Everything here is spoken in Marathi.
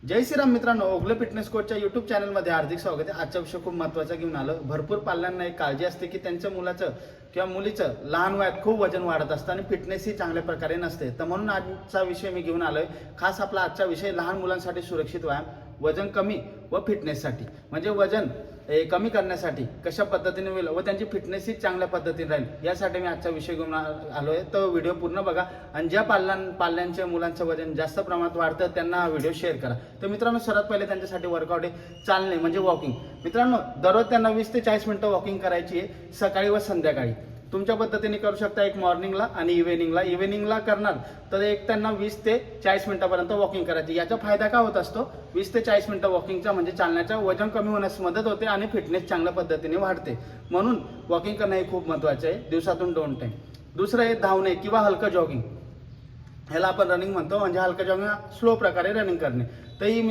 जय श्रीराम मित्रांनो, ओगले फिटनेस कोचच्या यूट्यूब चॅनलमध्ये हार्दिक स्वागत आहे। आजचा विषय खूप महत्त्वाचा घेऊन आलो। भरपूर पाल्यांना एक काळजी असते की त्यांच्या मुलाचं किंवा मुलीचं लहान वयात खूप वजन वाढत असतं आणि फिटनेस ही चांगल्या प्रकारे नसते। तर म्हणून आजचा विषय मी घेऊन आलोय। खास आपला आजचा विषय लहान मुलांसाठी सुरक्षित व्यायाम, वजन कमी व फिटनेससाठी, म्हणजे वजन कमी करण्यासाठी कशा पद्धतीने होईल व त्यांची फिटनेस ही चांगल्या पद्धतीने राहील यासाठी मी आजचा विषय घेऊन आलोय। तर व्हिडिओ पूर्ण बघा आणि ज्या पाल्यांच्या मुलांचं वजन जास्त प्रमाणात वाढतं त्यांना हा व्हिडिओ शेअर करा। तर मित्रांनो, सर्वात पहिले त्यांच्यासाठी वर्कआउट आहे चालणे, म्हणजे वॉकिंग। मित्रांनो, दररोज त्यांना 20 ते 40 मिनिटं वॉकिंग करायची आहे, सकाळी व संध्याकाळी। तुमच्या पद्धतीने करू शकता, एक मॉर्निंगला आणि इव्हिनिंगला करणार तर एक त्यांना 20 ते 40 मिनिटापर्यंत वॉकिंग करायची। याचा फायदा काय होत असतो, 20 ते 40 मिनिटं वॉकिंगचा म्हणजे चालण्याचा वजन कमी होण्यास मदत होते आणि फिटनेस चांगल्या पद्धतीने वाढते। म्हणून वॉकिंग करणं हे खूप महत्त्वाचं आहे, दिवसातून 2 टाइम। दुसरं आहे धावणे किंवा हलकं जॉगिंग, ह्याला आपण रनिंग म्हणतो, म्हणजे हलकं जॉगिंग स्लो प्रकारे रनिंग करणे। तर ही